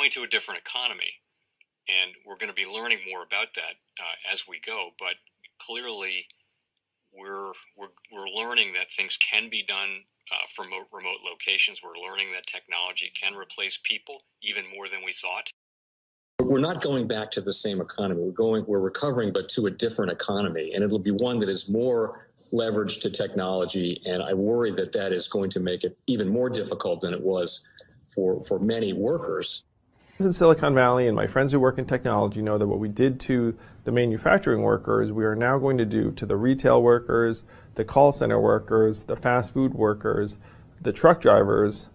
going to a different economy, and we're going to be learning more about that as we go. But clearly, we're learning that things can be done from remote locations. We're learning that technology can replace people even more than we thought. We're not going back to the same economy. We're recovering, but to a different economy, and it'll be one that is more leveraged to technology. And I worry that that is going to make it even more difficult than it was for many workers. In Silicon Valley, and my friends who work in technology know that what we did to the manufacturing workers, we are now going to do to the retail workers, the call center workers, the fast food workers, the truck drivers,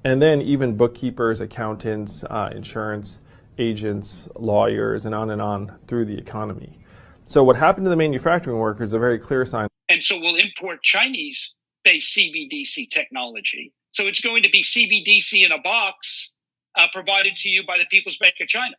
and then even bookkeepers, accountants, insurance agents, lawyers, and on through the economy. So what happened to the manufacturing workers is a very clear sign. And so we'll import Chinese-based CBDC technology. So it's going to be CBDC in a box provided to you by the People's Bank of China.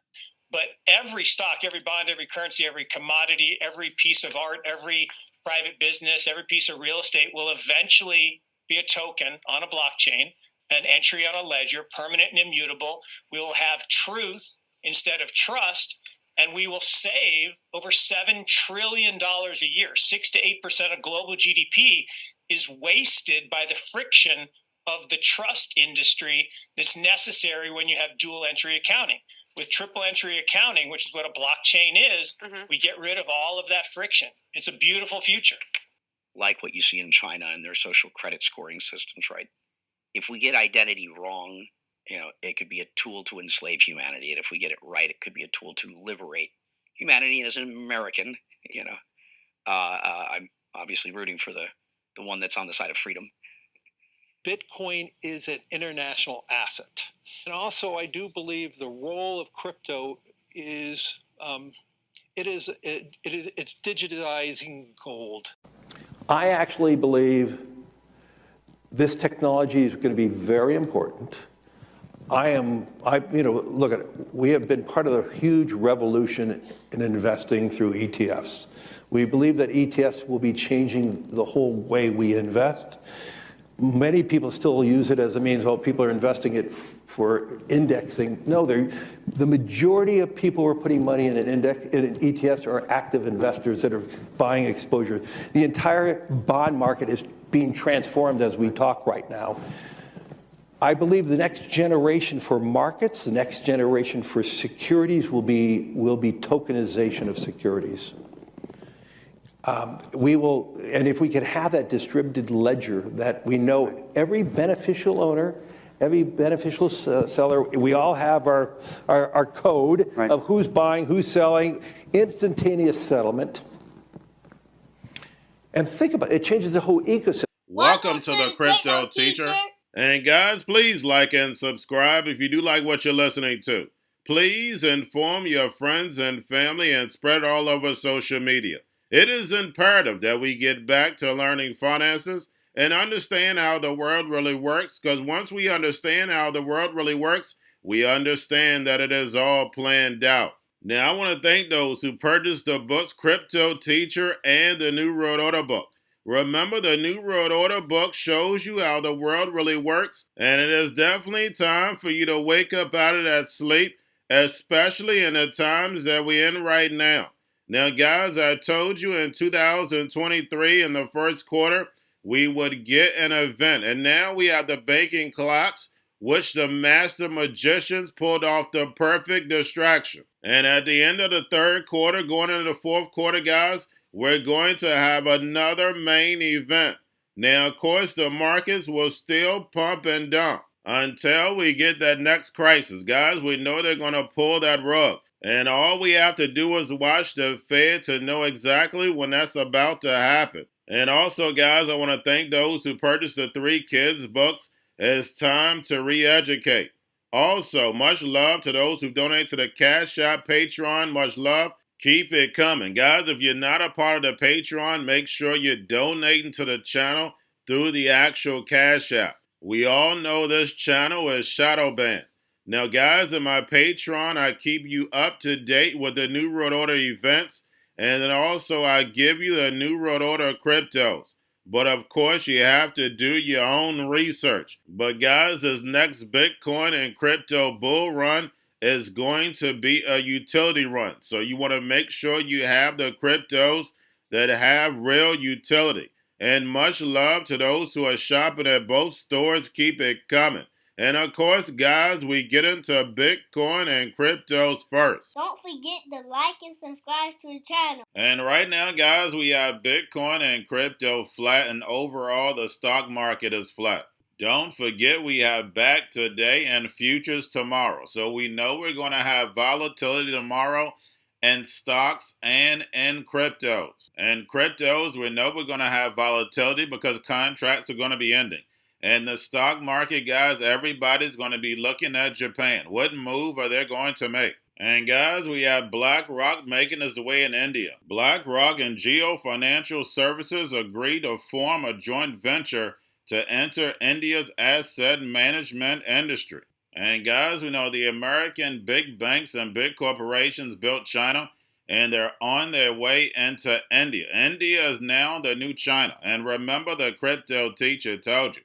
But every stock, every bond, every currency, every commodity, every piece of art, every private business, every piece of real estate will eventually be a token on a blockchain, an entry on a ledger, permanent and immutable. We will have truth instead of trust, and we will save over $7 trillion a year. 6 to 8% of global GDP is wasted by the friction of the trust industry that's necessary when you have dual entry accounting. With triple entry accounting, which is what a blockchain is, we get rid of all of that friction. It's a beautiful future. Like what you see in China and their social credit scoring systems, right? If we get identity wrong, it could be a tool to enslave humanity. And if we get it right, it could be a tool to liberate humanity. And as an American, I'm obviously rooting for the one that's on the side of freedom. Bitcoin is an international asset. And also, I do believe the role of crypto is, it's digitizing gold. I actually believe this technology is going to be very important. Look at it. We have been part of a huge revolution in investing through ETFs. We believe that ETFs will be changing the whole way we invest. Many people still use it as a means, people are investing it for indexing. No, the majority of people who are putting money in in ETFs are active investors that are buying exposure. The entire bond market is being transformed as we talk right now. I believe the next generation for markets, the next generation for securities will be tokenization of securities. And if we could have that distributed ledger that we know every beneficial owner, every beneficial seller, we all have our code of who's buying, who's selling, instantaneous settlement. And think about it, it changes the whole ecosystem. Welcome to the Crypto Teacher. And guys, please like and subscribe if you do like what you're listening to. Please inform your friends and family and spread all over social media. It is imperative that we get back to learning finances and understand how the world really works, because once we understand how the world really works, we understand that it is all planned out. Now, I want to thank those who purchased the books Cryptoteacher and the New World Order book. Remember, the New World Order book shows you how the world really works, and it is definitely time for you to wake up out of that sleep, especially in the times that we're in right now. Now, guys, I told you in 2023 in the first quarter, we would get an event. And now we have the banking collapse, which the master magicians pulled off the perfect distraction. And at the end of the third quarter, going into the fourth quarter, guys, we're going to have another main event. Now, of course, the markets will still pump and dump until we get that next crisis. Guys, we know they're going to pull that rug. And all we have to do is watch the Fed to know exactly when that's about to happen. And also, guys, I want to thank those who purchased the 3 Kids books. It's time to re-educate. Also, much love to those who donate to the Cash App, Patreon. Much love. Keep it coming. Guys, if you're not a part of the Patreon, make sure you're donating to the channel through the actual Cash App. We all know this channel is shadow banned. Now, guys, in my Patreon, I keep you up to date with the New World Order events, and then also I give you the New World Order cryptos. But, of course, you have to do your own research. But, guys, this next Bitcoin and crypto bull run is going to be a utility run. So you want to make sure you have the cryptos that have real utility. And much love to those who are shopping at both stores. Keep it coming. And of course, guys, we get into Bitcoin and cryptos first. Don't forget to like and subscribe to the channel. And right now, guys, we have Bitcoin and crypto flat, and overall, the stock market is flat. Don't forget we have Bakkt today and futures tomorrow. So we know we're going to have volatility tomorrow in stocks and in cryptos. And cryptos, we know we're going to have volatility because contracts are going to be ending. And the stock market, guys, everybody's going to be looking at Japan. What move are they going to make? And guys, we have BlackRock making its way in India. BlackRock and Geo Financial Services agreed to form a joint venture to enter India's asset management industry. And guys, we know the American big banks and big corporations built China, and they're on their way into India. India is now the new China. And remember, the crypto teacher told you.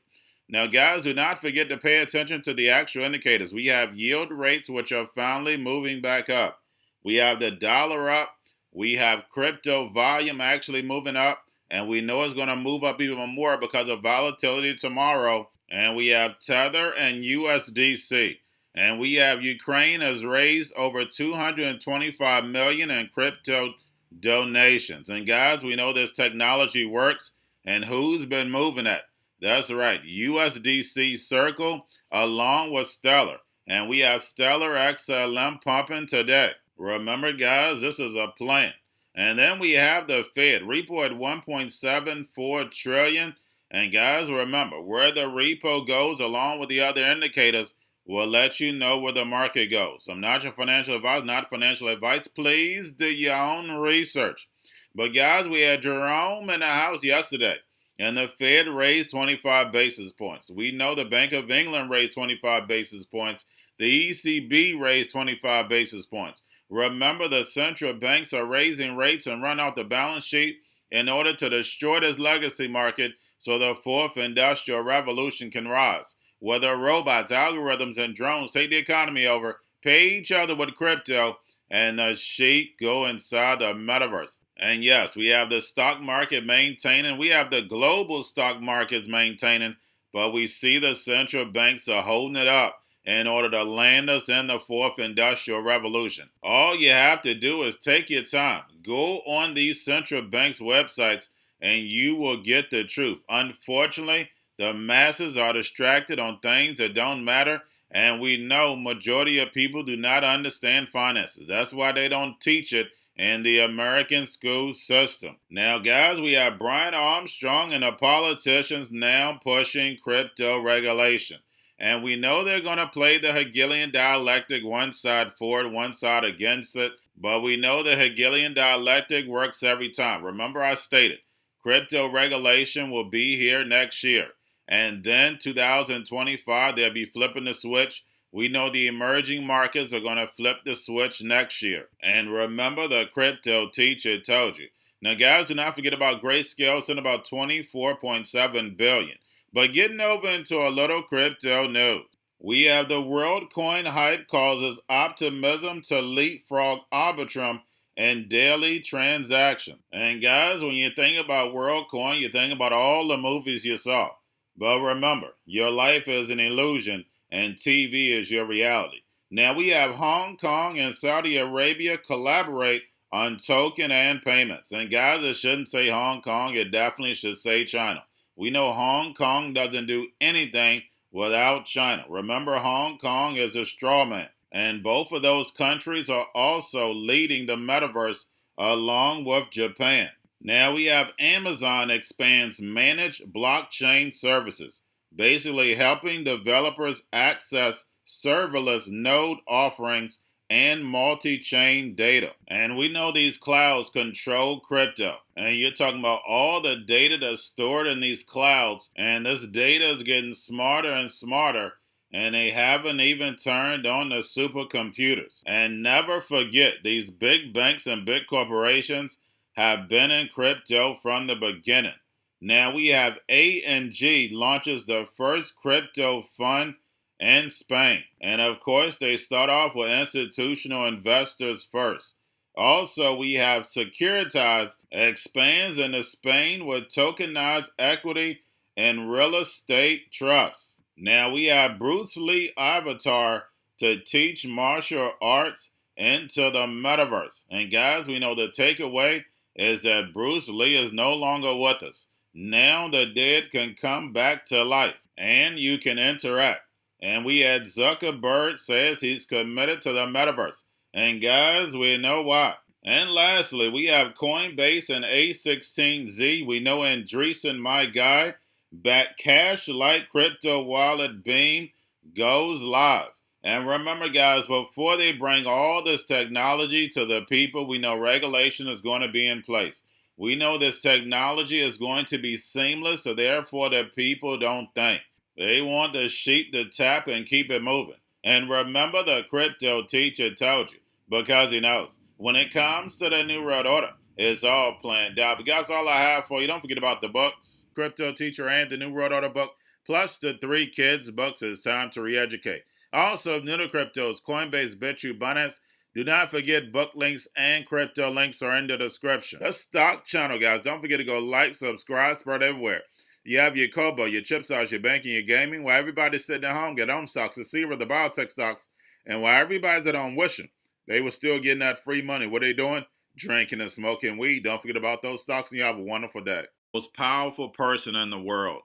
Now, guys, do not forget to pay attention to the actual indicators. We have yield rates, which are finally moving back up. We have the dollar up. We have crypto volume actually moving up. And we know it's going to move up even more because of volatility tomorrow. And we have Tether and USDC. And we have Ukraine has raised over $225 million in crypto donations. And guys, we know this technology works. And who's been moving it? That's right, USDC Circle along with Stellar. And we have Stellar XLM pumping today. Remember, guys, this is a plan. And then we have the Fed repo at 1.74 trillion. And guys, remember, where the repo goes along with the other indicators will let you know where the market goes. I'm not your financial advisor, not financial advice. Please do your own research. But guys, we had Jerome in the house yesterday. And the Fed raised 25 basis points. We know the Bank of England raised 25 basis points. The ECB raised 25 basis points. Remember, the central banks are raising rates and run out the balance sheet in order to destroy this legacy market so the fourth industrial revolution can rise. Whether robots, algorithms, and drones take the economy over, pay each other with crypto, and the sheep go inside the metaverse. And yes, we have the stock market maintaining. We have the global stock markets maintaining. But we see the central banks are holding it up in order to land us in the fourth industrial revolution. All you have to do is take your time. Go on these central banks' websites and you will get the truth. Unfortunately, the masses are distracted on things that don't matter. And we know majority of people do not understand finances. That's why they don't teach it in the American school system. Now, guys, we have Brian Armstrong and the politicians now pushing crypto regulation. And we know they're going to play the Hegelian dialectic, one side for it, one side against it. But we know the Hegelian dialectic works every time. Remember, I stated, crypto regulation will be here next year. And then 2025, they'll be flipping the switch. We know the emerging markets are going to flip the switch next year. And remember, the crypto teacher told you. Now, guys, do not forget about Grayscale. It's in about $24.7 billion. But getting over into a little crypto news. We have the Worldcoin hype causes Optimism to leapfrog Arbitrum in daily transaction. And guys, when you think about Worldcoin, you think about all the movies you saw. But remember, your life is an illusion and TV is your reality. Now we have Hong Kong and Saudi Arabia collaborate on token and payments. And guys, it shouldn't say Hong Kong, it definitely should say China. We know Hong Kong doesn't do anything without China. Remember, Hong Kong is a straw man. And both of those countries are also leading the metaverse along with Japan. Now we have Amazon expands managed blockchain services, basically helping developers access serverless node offerings and multi-chain data. And we know these clouds control crypto. And you're talking about all the data that's stored in these clouds. And this data is getting smarter and smarter. And they haven't even turned on the supercomputers. And never forget, these big banks and big corporations have been in crypto from the beginning. Now we have A&G launches the first crypto fund and Spain. And of course, they start off with institutional investors first. Also, we have Securitize expands into Spain with tokenized equity and real estate trusts. Now we have Bruce Lee avatar to teach martial arts into the metaverse. And guys, we know the takeaway is that Bruce Lee is no longer with us. Now the dead can come back to life and you can interact. And we had Zuckerberg says he's committed to the metaverse. And guys, we know why. And lastly, we have Coinbase and A16Z. We know Andreessen, my guy, Bakkt cash-like crypto wallet Beam goes live. And remember, guys, before they bring all this technology to the people, we know regulation is going to be in place. We know this technology is going to be seamless, so therefore the people don't think. They want the sheep to tap and keep it moving. And remember, the crypto teacher told you, because he knows. When it comes to the New World Order, it's all planned out. But guys, all I have for you, don't forget about the books, Crypto Teacher and the New World Order book, plus the 3 kids books. It's time to re-educate. Also, if new to cryptos, Coinbase, BitChute, Binance, do not forget book links and crypto links are in the description. The stock channel, guys. Don't forget to go like, subscribe, spread everywhere. You have your Kobo, your chip stocks, your banking, your gaming. While everybody's sitting at home, get home stocks, the Seaver, the biotech stocks. And while everybody's at home wishing they were still getting that free money, what are they doing? Drinking and smoking weed. Don't forget about those stocks, and you have a wonderful day. The most powerful person in the world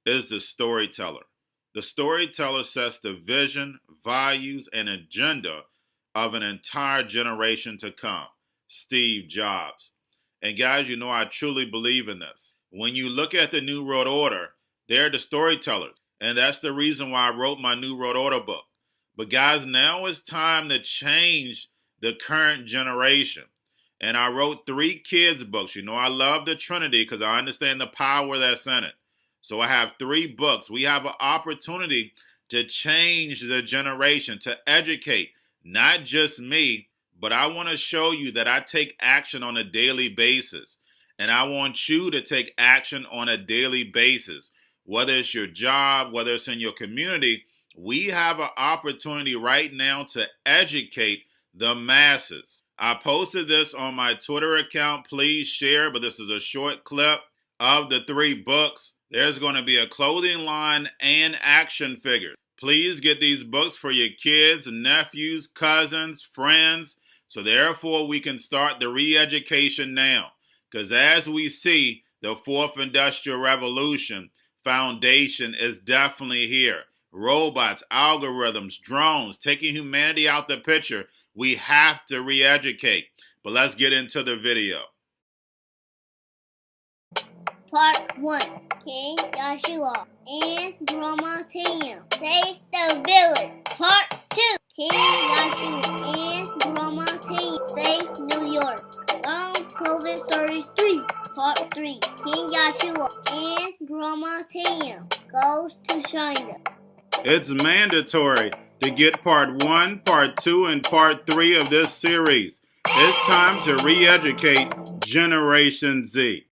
is the storyteller. The storyteller sets the vision, values, and agenda of an entire generation to come. Steve Jobs. And guys, you know I truly believe in this. When you look at the New World Order, they're the storytellers. And that's the reason why I wrote my New World Order book. But guys, now it's time to change the current generation. And I wrote 3 kids books. You know I love the Trinity because I understand the power that's in it. So I have 3 books. We have an opportunity to change the generation, to educate, not just me, but I want to show you that I take action on a daily basis. And I want you to take action on a daily basis. Whether it's your job, whether it's in your community, we have an opportunity right now to educate the masses. I posted this on my Twitter account. Please share, but this is a short clip of the 3 books. There's going to be a clothing line and action figures. Please get these books for your kids, nephews, cousins, friends, so therefore we can start the re-education now. Because as we see, the 4th Industrial Revolution foundation is definitely here. Robots, algorithms, drones, taking humanity out the picture. We have to re-educate. But let's get into the video. Part 1. King Joshua and Drama Team save the village. Part 2. King Joshua and Drama Team save New York from COVID Stories 3. Part 3. King Joshua and Drama Team goes to China. It's mandatory to get part 1, part 2, and part 3 of this series. It's time to re-educate Generation Z.